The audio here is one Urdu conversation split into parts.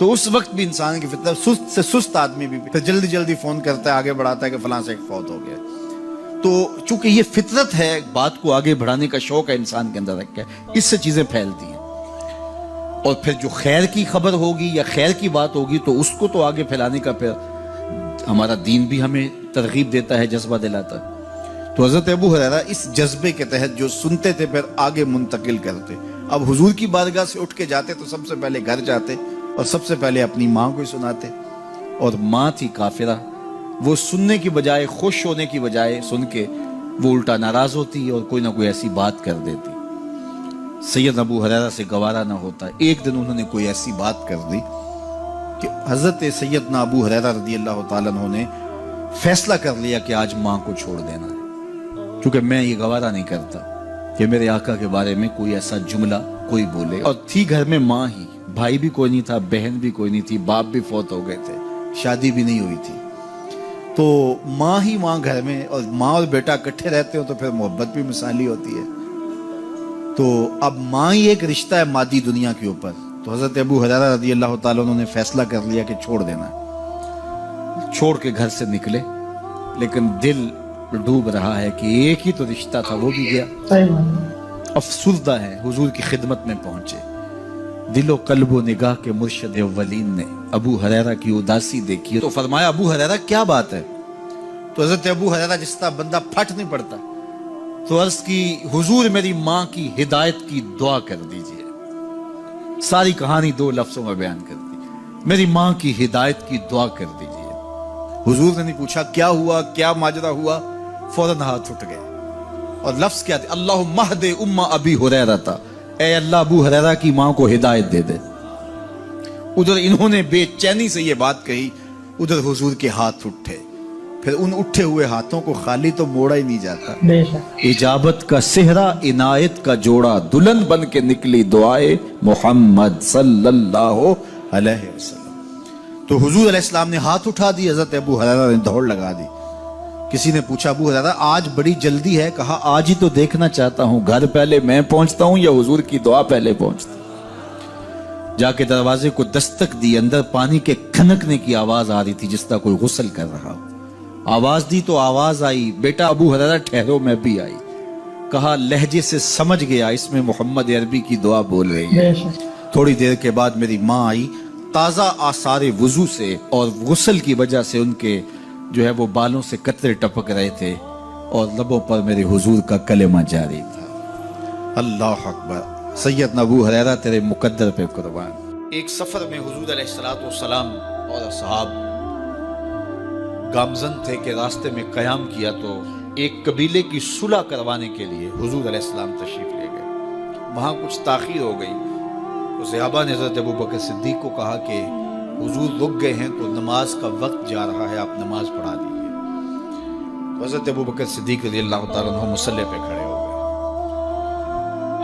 تو اس وقت بھی انسان کی فطرت، سست سے سست آدمی بھی پھر جلدی جلدی فون کرتا ہے، آگے بڑھاتا ہے کہ فلاں سے ایک فوت ہو گیا. تو چونکہ یہ فطرت ہے، بات کو آگے بڑھانے کا شوق ہے انسان کے اندر رکھا ہے، اس سے چیزیں پھیلتی ہیں. اور پھر جو خیر کی خبر ہوگی یا خیر کی بات ہوگی تو اس کو تو آگے پھیلانے کا پھر ہمارا دین بھی ہمیں ترغیب دیتا ہے، جذبہ دلاتا ہے. تو حضرت ابو ہریرہ اس جذبے کے تحت جو سنتے تھے پھر آگے منتقل کرتے. اب حضور کی بارگاہ سے اٹھ کے جاتے تو سب سے پہلے گھر جاتے اور سب سے پہلے اپنی ماں کو سناتے. اور ماں تھی کافرہ، وہ سننے کی بجائے، خوش ہونے کی بجائے سن کے وہ الٹا ناراض ہوتی اور کوئی نہ کوئی ایسی بات کر دیتی. سید ابو ہریرہ سے گوارا نہ ہوتا. ایک دن انہوں نے کوئی ایسی بات کر دی کہ حضرت سیدنا ابو ہریرہ رضی اللہ تعالیٰ عنہ نے فیصلہ کر لیا کہ آج ماں کو چھوڑ دینا ہے، کیونکہ میں یہ گوارا نہیں کرتا کہ میرے آقا کے بارے میں کوئی ایسا جملہ کوئی بولے. اور تھی گھر میں ماں ہی، بھائی بھی کوئی نہیں تھا، بہن بھی کوئی نہیں تھی، باپ بھی فوت ہو گئے تھے، شادی بھی نہیں ہوئی تھی. تو ماں ہی ماں گھر میں، اور ماں اور بیٹا اکٹھے رہتے ہو تو پھر محبت بھی مثالی ہوتی ہے. تو اب ماں ہی ایک رشتہ ہے مادی دنیا کے اوپر. تو حضرت ابو ہریرہ رضی اللہ تعالیٰ عنہ نے فیصلہ کر لیا کہ چھوڑ دینا ہے. چھوڑ کے گھر سے نکلے، لیکن دل ڈوب رہا ہے کہ ایک ہی تو رشتہ تھا، وہ بھی گیا. افسردہ ہے، حضور کی خدمت میں پہنچے. دل و قلب و نگاہ کے مرشد اولین نے ابو ہریرہ کی اداسی دیکھی تو فرمایا ابو ہریرہ کیا بات ہے؟ تو حضرت ابو ہریرہ جس طرح بندہ پھٹ نہیں پڑتا تو عرض کی حضور میری ماں کی ہدایت کی دعا کر دیجئے. ساری کہانی 2 لفظوں میں بیان کر دی، میری ماں کی ہدایت کی دعا کر دیجئے. حضور نے نہیں پوچھا کیا ہوا، کیا ماجرا ہوا، فوراً ہاتھ اٹھ گئے. اور لفظ کیا تھے؟ اللہم اہد ام ابی ہریرہ تھا، اے اللہ ابو ہریرہ کی ماں کو ہدایت دے دے. ادھر انہوں نے بے چینی سے یہ بات کہی، ادھر حضور کے ہاتھ اٹھے. پھر ان اٹھے ہوئے ہاتھوں کو خالی تو موڑا ہی نہیں جاتا. اجابت کا صحرا، عنایت کا جوڑا، دلہن بن کے نکلی دعائے محمد صلی اللہ علیہ وسلم. تو حضور علیہ السلام نے ہاتھ اٹھا دی، حضرت ابو ہریرہ نے دوڑ لگا دی. کسی نے پوچھا ابو ہریرہ آج بڑی جلدی ہے؟ کہا آج ہی تو دیکھنا چاہتا ہوں، گھر پہلے میں پہنچتا ہوں یا حضور کی دعا پہلے پہنچتا. جا کے دروازے کو دستک دی، اندر پانی کے کھنکنے کی آواز آ رہی تھی جس طرح کوئی غسل کر رہا ہو. آواز دی تو آواز آئی، بیٹا ابو ہریرہ ٹھہرو. میں بھی آئی. کہا لہجے سے سمجھ گیا اس میں محمد عربی کی دعا بول رہی ہے. تھوڑی دیر کے بعد میری ماں آئی تازہ آثار وضو سے، اور غسل کی وجہ سے ان کے جو ہے وہ بالوں سے قطرے ٹپک رہے تھے اور لبوں پر میرے حضور کا کلمہ جاری تھا. اللہ اکبر. سیدنا ابو ہریرہ تیرے مقدر پہ قربان. ایک سفر میں حضور علیہ السلام اور اصحاب گامزن تھے کہ راستے میں قیام کیا تو ایک قبیلے کی صلح کروانے کے لیے حضور علیہ السلام تشریف لے گئے. وہاں کچھ تاخیر ہو گئی تو صحابہ نے حضرت ابوبکر صدیق کو کہا کہ حضور رک گئے ہیں تو نماز کا وقت جا رہا ہے، آپ نماز پڑھا دیجیے. تو حضرت ابوبکر صدیق رضی اللہ تعالیٰ عنہ مصلی پہ کھڑے ہو گئے.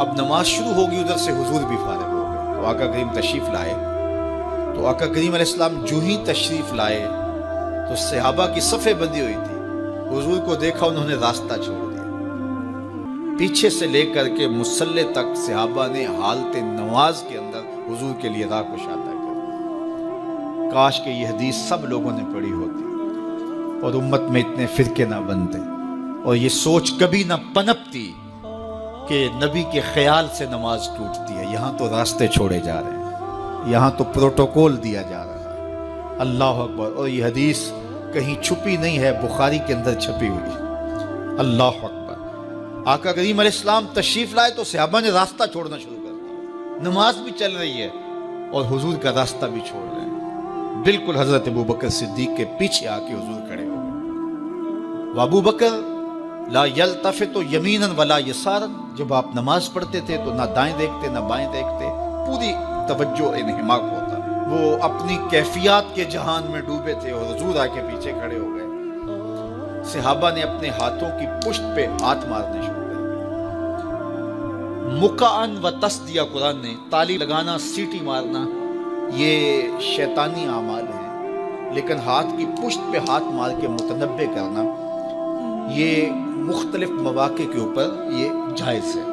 اب نماز شروع ہوگی، ادھر سے حضور بھی فارغ ہو گئے. تو آقا کریم تشریف لائے. تو آقا کریم علیہ السلام جو ہی تشریف لائے تو صحابہ کی صفیں بندی ہوئی تھی. حضور کو دیکھا، انہوں نے راستہ چھوڑ دیا. پیچھے سے لے کر کے مصلی تک صحابہ نے حالت نماز کے اندر حضور کے لیے راہ کشادہ کر. کاش کہ یہ حدیث سب لوگوں نے پڑھی ہوتی اور امت میں اتنے فرقے نہ بنتے اور یہ سوچ کبھی نہ پنپتی کہ نبی کے خیال سے نماز ٹوٹتی ہے. یہاں تو راستے چھوڑے جا رہے ہیں، یہاں تو پروٹوکول دیا جا رہا ہے. اللہ اکبر. اور یہ حدیث کہیں چھپی نہیں ہے، بخاری کے اندر چھپی ہوئی. اللہ اکبر. آقا کریم علیہ السلام تشریف لائے تو صحابہ نے راستہ چھوڑنا شروع کر دیا. نماز بھی چل رہی ہے اور حضور کا راستہ بھی چھوڑ رہے ہیں. بالکل حضرت ابوبکر صدیق کے پیچھے آ کے حضور کھڑے ہو گئے. وابو بکر لا یلتفت یمینا ولا یسارا. جب آپ نماز پڑھتے تھے تو نہ دائیں دیکھتے نہ بائیں دیکھتے، پوری توجہ انہماک ہوتا. وہ اپنی کیفیات کے جہان میں ڈوبے تھے اور حضور آ کے پیچھے کھڑے ہو گئے. صحابہ نے اپنے ہاتھوں کی پشت پہ ہاتھ مارنے شروع کر دیے. مقعن و تصدیہ، قرآن نے تالی لگانا، سیٹی مارنا یہ شیطانی اعمال ہیں، لیکن ہاتھ کی پشت پہ ہاتھ مار کے متنبع کرنا یہ مختلف مواقع کے اوپر یہ جائز ہے.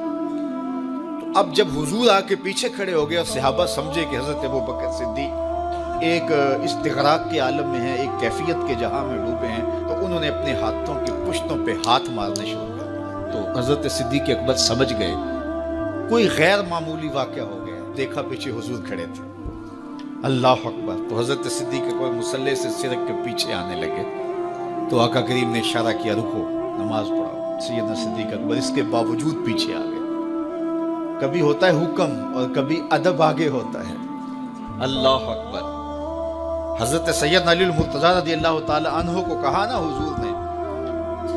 تو اب جب حضور آ کے پیچھے کھڑے ہو گئے اور صحابہ سمجھے کہ حضرت ابوبکر صدیق ایک استغراق کے عالم میں ہیں، ایک کیفیت کے جہاں میں ڈوبے ہیں، تو انہوں نے اپنے ہاتھوں کی پشتوں پہ ہاتھ مارنے شروع کر دیا۔ تو حضرت صدیق اکبر سمجھ گئے کوئی غیر معمولی واقعہ ہو گیا۔ دیکھا پیچھے حضور کھڑے تھے، اللہ اکبر۔ تو حضرت صدیق اکبر مصلی سے سرک کے پیچھے آنے لگے، تو آقا کریم نے اشارہ کیا رکو، نماز پڑھاؤ۔ سیدنا صدیق اکبر اس کے باوجود پیچھے آ گئے۔ کبھی ہوتا ہے حکم اور کبھی ادب آگے ہوتا ہے، اللہ اکبر۔ حضرت سیدنا علی المرتضیٰ رضی اللہ تعالی عنہ کو کہا نا حضور نے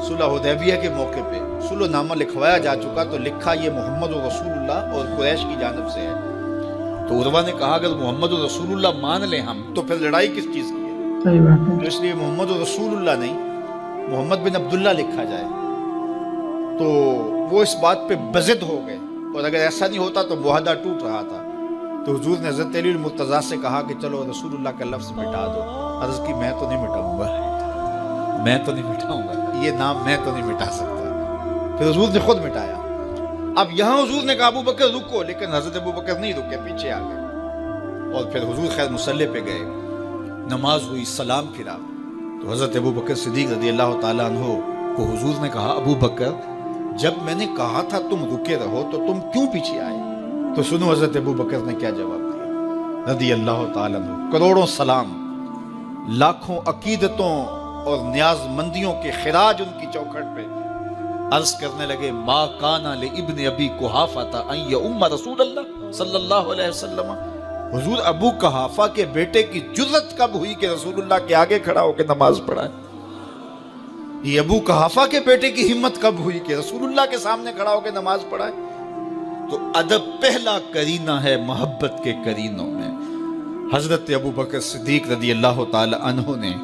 صلح حدیبیہ کے موقع پہ، صلح نامہ لکھوایا جا چکا تو لکھا یہ محمد رسول اللہ اور قریش کی جانب سے ہے۔ تو عروہ نے کہا اگر محمد رسول اللہ مان لیں ہم تو پھر لڑائی کس چیز کی ہے؟ صحیح بات ہے۔ تو اس لیے محمد رسول اللہ نہیں، محمد بن عبداللہ لکھا جائے۔ تو وہ اس بات پہ بضد ہو گئے، اور اگر ایسا نہیں ہوتا تو معاہدہ ٹوٹ رہا تھا۔ تو حضور نے حضرت علی المرتضیٰ سے کہا کہ چلو رسول اللہ کا لفظ مٹا دو۔ عرض کی میں تو نہیں مٹاؤں گا، میں تو نہیں مٹاؤں گا، یہ نام میں تو نہیں مٹا سکتا۔ پھر حضور نے خود مٹایا۔ اب یہاں حضور نے کہا ابو بکر رکو، لیکن حضرت ابو بکر نہیں رکے، پیچھے آ گئے۔ اور پھر حضور خیر مصلی پہ گئے، نماز ہوئی، سلام پھرا۔ تو حضرت ابو بکر صدیق رضی اللہ تعالیٰ عنہ کو حضور نے کہا ابو بکر جب میں نے کہا تھا تم رکے رہو تو تم کیوں پیچھے آئے؟ تو سنو حضرت ابو بکر نے کیا جواب دیا رضی اللہ تعالیٰ عنہ۔ کروڑوں سلام، لاکھوں عقیدتوں اور نیاز مندیوں کے خراج ان کی چوکھٹ پہ عرض کرنے لگے ما کانا لابن ابی قحافہ ان یؤم رسول اللہ صلی اللہ علیہ وسلم۔ حضور ابو قحافہ کے بیٹے کی جرت کب ہوئی کہ رسول اللہ کے آگے کھڑا ہو کے نماز پڑھائے؟ یہ ابو قحافہ کے بیٹے کی ہمت کب ہوئی کہ رسول اللہ کے سامنے کھڑا ہو کے نماز پڑھائے؟ تو ادب پہلا کرینہ ہے محبت کے کرینوں میں۔ حضرت ابو بکر صدیق رضی اللہ تعالی عنہ نے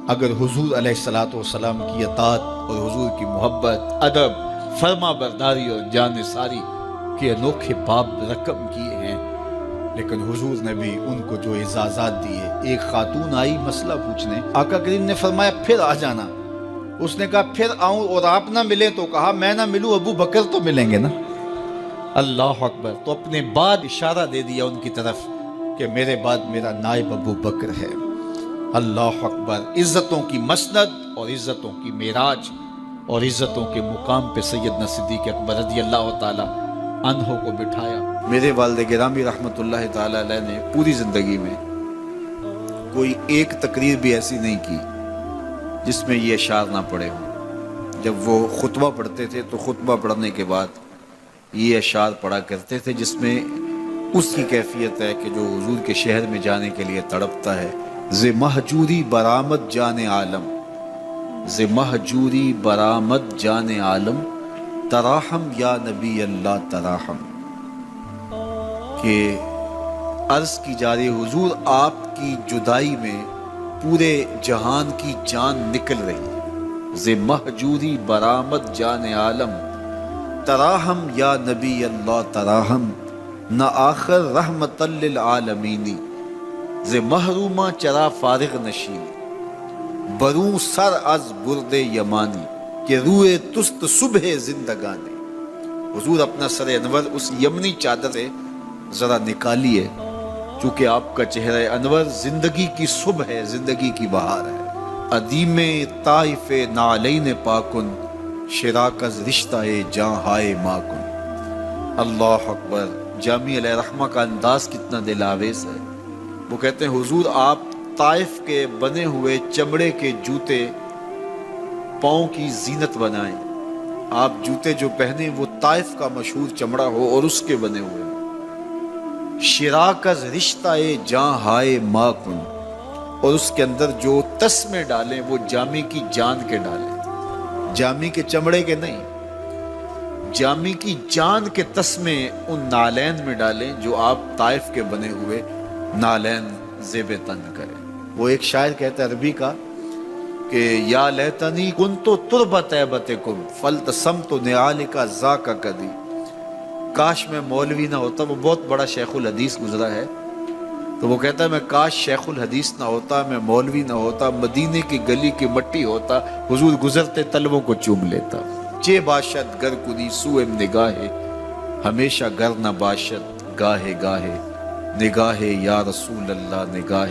اگر حضور علیہ السلام کی اطاعت اور حضور کی محبت، ادب، فرما برداری اور جانثاری کے انوکھے باب رقم کیے ہیں، لیکن حضور نے بھی ان کو جو اعزازات دیے۔ ایک خاتون آئی مسئلہ پوچھنے، آقا کریم نے فرمایا پھر آ جانا۔ اس نے کہا پھر آؤں اور آپ نہ ملے؟ تو کہا میں نہ ملوں ابو بکر تو ملیں گے نا، اللہ اکبر۔ تو اپنے بعد اشارہ دے دیا ان کی طرف کہ میرے بعد میرا نائب ابو بکر ہے، اللہ اکبر۔ عزتوں کی مسند اور عزتوں کی معراج اور عزتوں کے مقام پہ سیدنا صدیق اکبر رضی اللہ تعالی عنہ کو بٹھایا۔ میرے والد گرامی رحمت اللہ تعالی علیہ نے پوری زندگی میں کوئی ایک تقریر بھی ایسی نہیں کی جس میں یہ اشعار نہ پڑے ہوں۔ جب وہ خطبہ پڑھتے تھے تو خطبہ پڑھنے کے بعد یہ اشعار پڑھا کرتے تھے، جس میں اس کی کیفیت ہے کہ جو حضور کے شہر میں جانے کے لیے تڑپتا ہے۔ ز مہجوری برآمد جان عالم، ز مہجوری برآمد جان عالم، تراہم یا نبی اللہ تراہم۔ کہ عرض کی جا رہی حضور آپ کی جدائی میں پورے جہان کی جان نکل رہی ہے۔ ز مہجوری برآمد جان عالم، تراہم یا نبی اللہ تراہم، نہ آخر رحمت للعالمین۔ ز محرومہ چرا فارغ نشین، بروں سر از برد یمانی، کہ روئے تست صبح زندگانی۔ حضور اپنا سر انور اس یمنی چادر سے ذرا نکالیے، چونکہ آپ کا چہرہ انور زندگی کی صبح ہے، زندگی کی بہار ہے۔ ادیم طائف نعلین پاکن، شراک از رشتہ جاں ہائے ماکن۔ اللہ اکبر۔ جامع علیہ رحمہ کا انداز کتنا دل آویز ہے۔ وہ کہتے ہیں حضور آپ طائف کے بنے ہوئے چمڑے کے جوتے پاؤں کی زینت بنائیں۔ آپ جوتے جو پہنے وہ طائف کا مشہور چمڑا ہو اور اس کے بنے ہوئے ہوں۔ شراک از رشتہ جاں ہائے ماکن، اور اس کے اندر جو تسمے ڈالیں وہ جامی کی جان کے ڈالیں، جامی کے چمڑے کے نہیں، جامی کی جان کے تسمے ان نالین میں ڈالیں جو آپ طائف کے بنے ہوئے نالین زیب تن کریں۔ وہ ایک شاعر کہتا ہے عربی کا کہ یا لیتنی کنت تربت ایبتکم فلتسمت نعالک ذاک کدی۔ کاش میں مولوی نہ ہوتا، وہ بہت بڑا شیخ الحدیث گزرا ہے، تو وہ کہتا ہے میں کاش شیخ الحدیث نہ ہوتا، میں مولوی نہ ہوتا، مدینے کی گلی کی مٹی ہوتا، حضور گزرتے تلووں کو چوم لیتا۔ چے باشد گر کنی سوئم نگاہے، ہمیشہ گر نہ باشد گاہے گاہے، نگاہ یا رسول اللہ نگاہ